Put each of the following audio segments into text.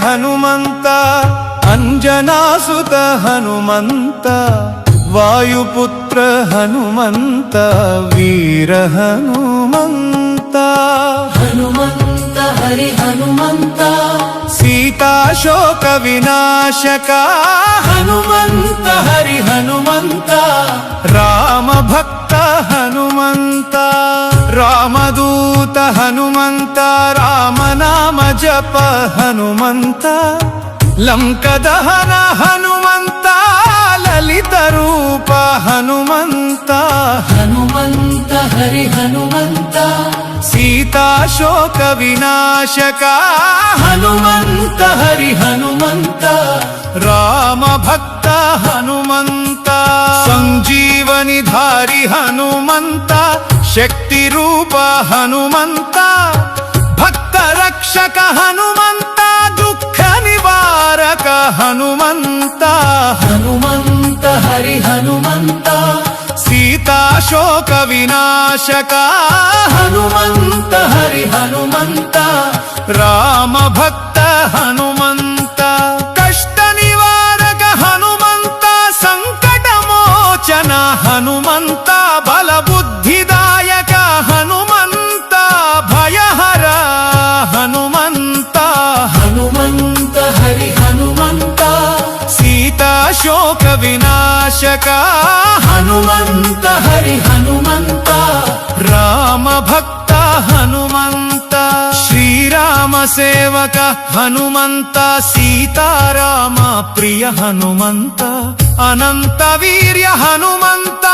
हनुमन्त अंजनासुत हनुमन्त वायुपुत्र हनुमन्त वीर हनुमन्त हनुमन्त हरि हनुमन्त सीताशोक विनाशक हनुमन्त हरि हनुमन्त राम भक्त हनुमन्त रामदूत हनुमन्त राम नाम जप हनुमन्त लंकदहन हनुमन्त ललित रूप हनुमन्त हनुमन्त हरि हनुमन्त सीताशोक विनाशक हनुमन्त हरि हनुमन्त राम भक्त हनुमन्त संजीवनी धारी हनुमन्त शक्ति रूप हनुमन्त भक्त रक्षक हनुमन्त दुःख निवारक हनुमन्त हनुमन्त हरि हनुमन्त सीताशोक विनाशक हनुमन्त हरि हनुमन्त राम भक्त हनुमन्त कष्ट निवारक हनुमन्त संकट मोचन हनुमन्त बल बुद्धिदायक हनुमन्त भयहर हनुमन्त हनुमन्त हरि हनुमन्त सीताशोक विनाशक हनुमन्त हरि हनुमन्त राम भक्त हनुमन्त श्रीराम सेवक हनुमन्त सीताराम प्रिय हनुमन्त अनंत वीर्य हनुमन्त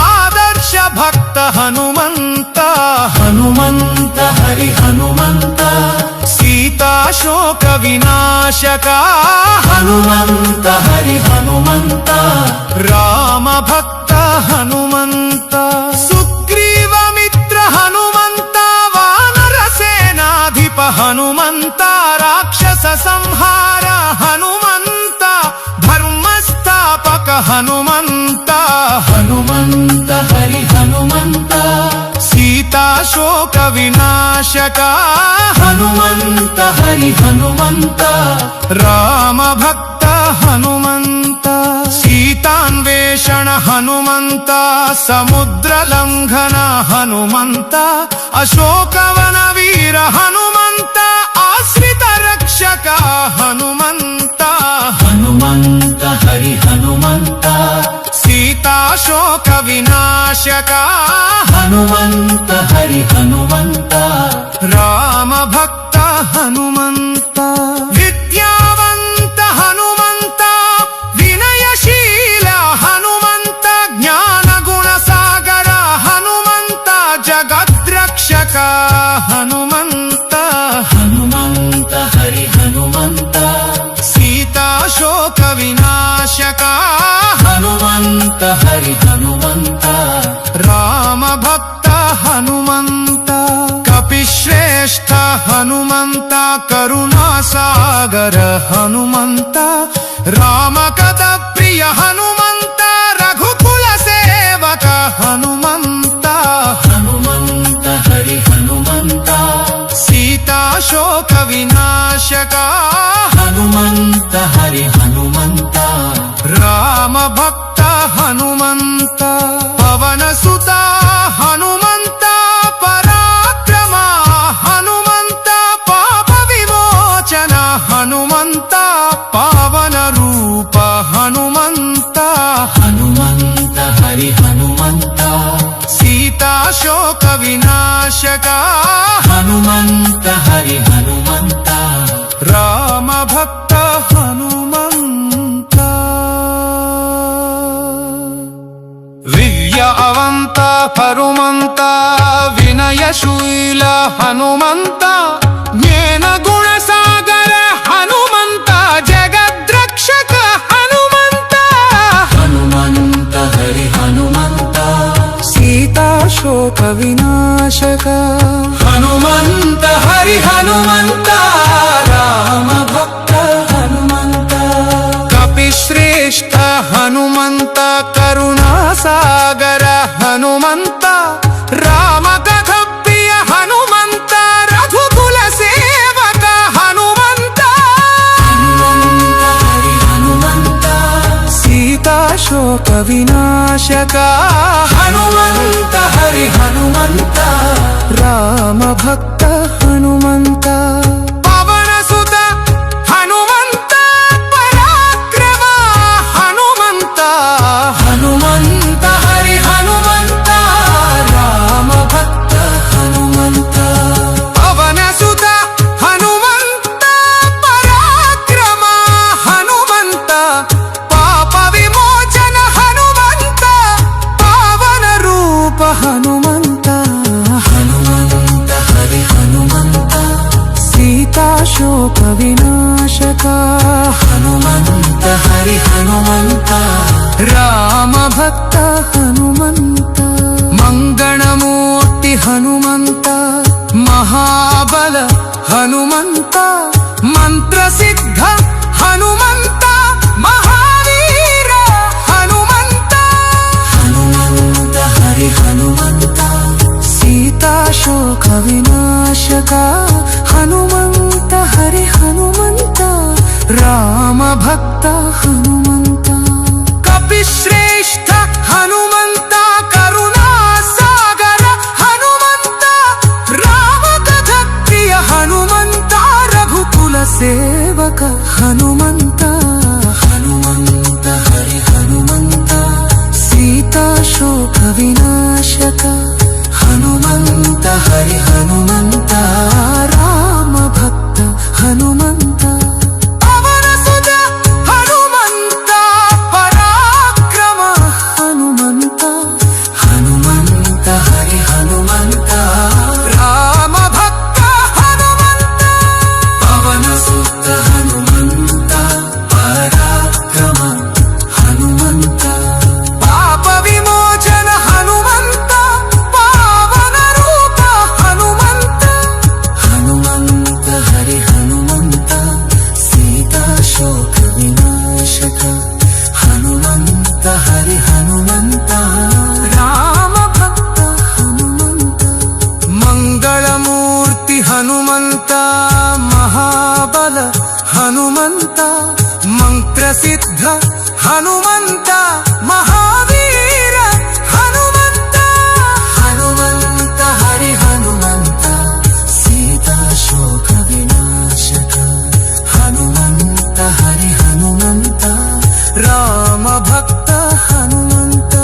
आदर्श भक्त हनुमन्त हनुमन्त हरि हनुमन्त सीताशोक विनाशक हनुमन्त हरि हनुमन्त राम भक्त हनुमन्त सुग्रीव मित्र हनुमन्त वानर सेनाधिप हनुमन्त राक्षस संहार हनुमन्त धर्म स्थापक हनुमन्त हनुमन्त हरि हनुमन्त सीताशोक विनाशक हनुमन्त हरि हनुमन्त राम भक्त हनुमन्त सीतान्वेषण हनुमन्त समुद्र लंघन हनुमन्त अशोकवन वीर हनुमन्त आश्रित रक्षक हनुमन्त हनुमन्त हरि हनुमन्त सीताशोक विनाशक हनुमन्त हरि हनुमन्त राम भक्त हनुमन्त विद्यावन्त हनुमन्त विनयशील हनुमन्त ज्ञान गुण सागर हनुमन्त जगद्रक्षक हनुमन्त हनुमन्त हरि हनुमन्त सीताशोक विनाशक हनुमन्त हरि हनुमन्त राम भक्त हनुमन्त कपिश्रेष्ठ हनुमन्त करुणा सागर हनुमन्त राम कद प्रिय हनुमन्त रघुकुल सेवक हनुमन्त हनुमन्त हरि हनुमन्त सीताशोक विनाशक हनुमन्त हरि हनुमन्त राम भक्त हनुमन्त पवन सुत हनुमन्त पराक्रम हनुमन्त पाप विमोचन हनुमन्त पावन रूप हनुमन्त हनुमन्त हरि हनुमन्त सीताशोक विनाशक हनुमन्त हरि हनुमन्त राम भक्त हनुमन्त विद्यावन्त हनुमन्त विनयशील हनुमन्त ज्ञान गुण सागर हनुमन्त जगद्रक्षक हनुमन्त हनुमन्त हरि हनुमन्त सीताशोक विनाशक हनुमन्त हरि हनुमन्त राम भक्त हनुमन्त कपिश्रेष्ठ हनुमन्त करुणा सागर हनुमन्त राम कथ प्रिय हनुमन्त रघुकुल सेवक हनुमन्त ಶೋಕ ವಿನಾಶಕ ಹನುಮಂತ ಹರಿ ಹನುಮಂತ ರಾಮ ಭಕ್ತ ಹನುಮಂತ ಪವನ ಸುತ ಹನುಮಂತ ಪರಾಕ್ರಮ ಹನುಮಂತ ಹನುಮಂತ ಹರಿ ಹನುಮಂತ ರಾಮ ಭಕ್ತ ಹನುಮಂತ ಪವನ ಸುತ ಹನುಮಂತ ಪರಾಕ್ರಮ ಹನುಮಂತ ಪಾಪ ವಿಮೋಚನ ಹನುಮಂತ ಪಾವನ ರೂಪ ಹನುಮಂತ ಹನುಮಂತ ಹರಿ ಹನುಮಂತ ಸೀತಾ ಶೋಕ ವಿನಾಶಕ ಹನುಮಂತ ಹರಿ ಹನುಮಂತ ರಾಮ ಭಕ್ತ ಹನುಮಂತ ಮಂಗಳಮೂರ್ತಿ ಹನುಮಂತ ಮಹಾಬಲ ಹನುಮಂತ ಮಂತ್ರ ಸಿದ್ಧ ಹನುಮಂತ ಮಹಾವೀರ ಹನುಮಂತ ಹನುಮಂತ ಹರಿ ಹನುಮಂತ ಸೀತಾ ಶೋಕ ವಿನಾಶಕ ಹನುಮಂತ ಹರಿ ಹನುಮಂತ ರಾಮ ಭಕ್ತ ಹನುಮಂತ ಕಪಿಶ್ರೇಷ್ಠ ಹನುಮಂತ ಕರುಣಾ ಸಾಗರ ಹನುಮಂತ ರಾಮ ಕಥಾ ಪ್ರಿಯ ಹನುಮಂತ ರಘುಕುಲ ಸೇವಕ ಹನುಮಂತ ಹನುಮಂತ ಹರಿ ಹನುಮಂತ ಸೀತಾ ಶೋಕ ವಿನಾಶಕ ಹನುಮಂತ ಹರಿ ಹನುಮಂತ ರಾಮ ಭಕ್ತ ಹನುಮಂತ ಅವನ ಸುತ ಹನುಮಂತ ಪರಾಕ್ರಮ ಹನುಮಂತ ಹನುಮಂತ ಹರಿ ಹನುಮಂತ ರಾಮ ಭಕ್ತ ಹನುಮಂತ ಪವನ ಸುತ್ತ ಹನುಮಂತ ಪರಾಕ್ರಮ ಹನುಮಂತ ಪಾಪ ವಿಮೋಚನ ಹನುಮಂತ ಪಾವನ ರೂಪ ಹನುಮಂತ ಹನುಮಂತ ಹರಿ ಹನುಮಂತ ಸೀತಾ ಶೋಕ ವಿನಾಶಕ ಹನುಮಂತ ಹರಿ ಹನುಮಂತ ರಾಮ ಭಕ್ತ ಹನುಮಂತ ಮಂಗಳಮೂರ್ತಿ ಹನುಮಂತ ಮಹಾಬಲ ಹನುಮಂತ ಮಂತ್ರ ಸಿದ್ಧ ಹನುಮಂತ ಮಹಾವೀರ ಹನುಮಂತ ಹನುಮಂತ ಹರಿ ಹನುಮಂತ ಸೀತಾ ಶೋಕ ವಿನಾಶಕ ಹನುಮಂತ ಹರಿ ಹನುಮಂತ ರಾಮ ಭಕ್ತ ಹನುಮಂತ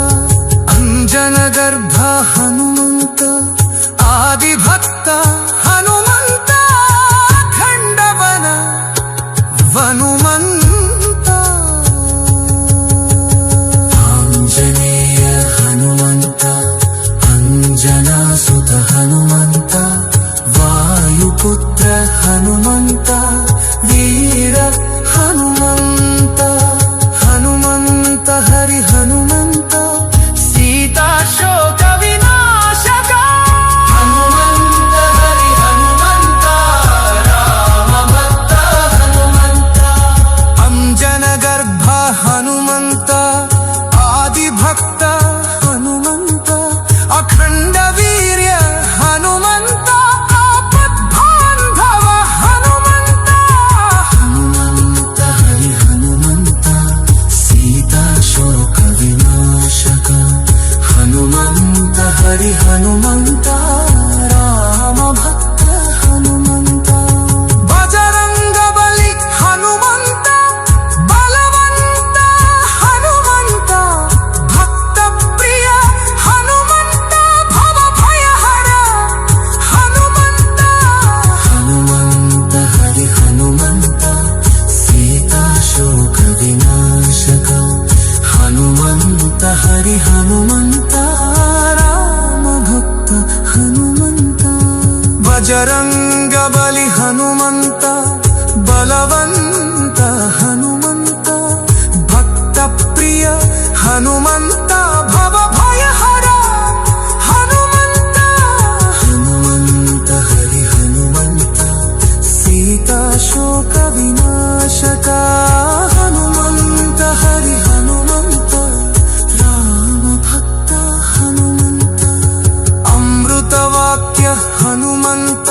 ಅಂಜನ ಗರ್ಭ ಹನುಮಂತ ಆದಿಭಕ್ತ ಹನುಮಂತ ಖಂಡವನ ವನುಮಂತ ಆಂಜನೇಯ ಹನುಮಂತ ಅಂಜನಾ ಸುತ ಹನುಮಂತ ವಾಯುಪುತ್ರ ಹನುಮಂತ ವೀರ ಹನುಮಂತ ಹನುಮಂತ ಹರಿ ಹನುಮಂತ ಸೀತಾ ಶೋಕ ವಿನಾಶಕ ಹನುಮಂತ ಹರಿ ಹನುಮಂತ ರಾಮ ಭಕ್ತ ಹನುಮಂತ ಅಂಜನ ಗರ್ಭ ಹನುಮಂತ ಆದಿಭಕ್ತ ಹನುಮಂತ ಅಖಂಡ ವೀರ್ಯ ಹನುಮಂತ ಆಪದ್ಬಾಂಧವ ಹನುಮಂತ ಹನುಮಂತ ಹರಿ ಹನುಮಂತ ಸೀತಾ ಶೋಕ ವಿನಾಶಕ ಹನುಮಂತ ಹರಿ ಹನುಮಂತ ರಾಮ ಭಕ್ತ ಹನುಮಂತ ಬಜರಂಗ ಬಲಿ ಹನುಮಂತ ಬಲವಂತ ಹನುಮಂತ ಭಕ್ತ ಪ್ರಿಯ ಹನುಮಂತ ಭವ ಭಯಹರ ಹನುಮಂತ ಹನುಮಂತ ಹರಿ ಹನುಮಂತ ಸೀತಾ ಶೋಕ ವಿನಾಶಕ ಹನುಮಂತ ಹರಿ ಹನುಮಂತ ರಾಮ ಭಕ್ತ ಹನುಮಂತ ಬಜರಂಗ ಬಲಿ ಹನುಮಂತ ಬಲವಂತ ಹನುಮಂತ ಭಕ್ತ ಪ್ರಿಯ ಹನುಮಂತ ಭವ ಭಯಹರ ಹನುಮಂತ ಹನುಮಂತ ಹರಿ ಹನುಮಂತ ಸೀತಾ ಶೋಕ ವಿನಾಶಕ ಹನುಮಂತ ಹರಿ ಹನುಮಂತ ರಾಮ ಭಕ್ತ ಹನುಮಂತ ಅಮೃತ ವಾಕ್ಯ ಹನುಮಂತ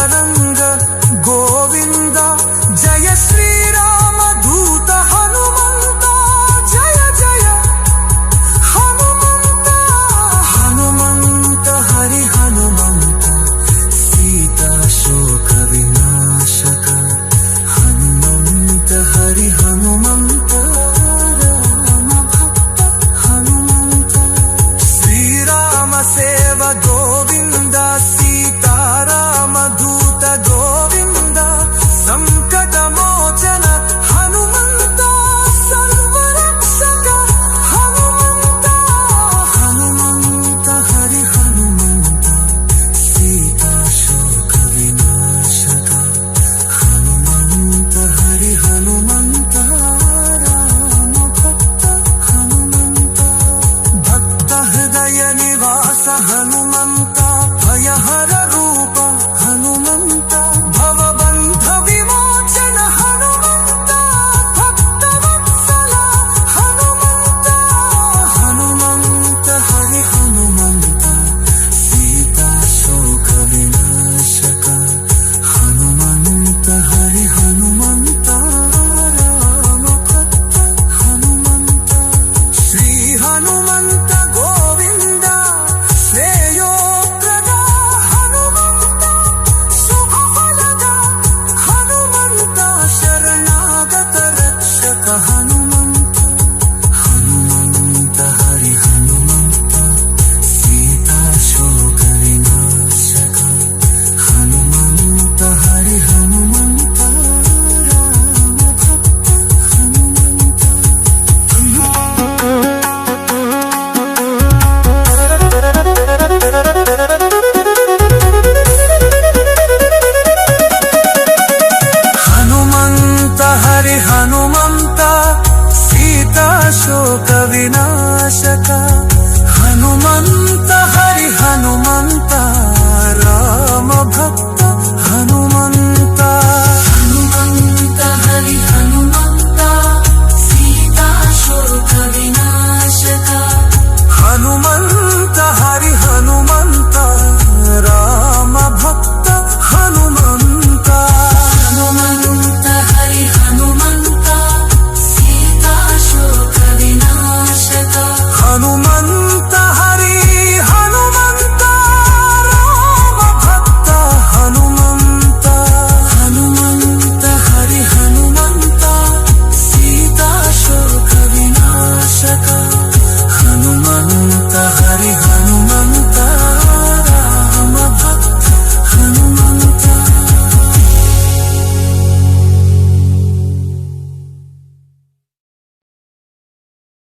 పదం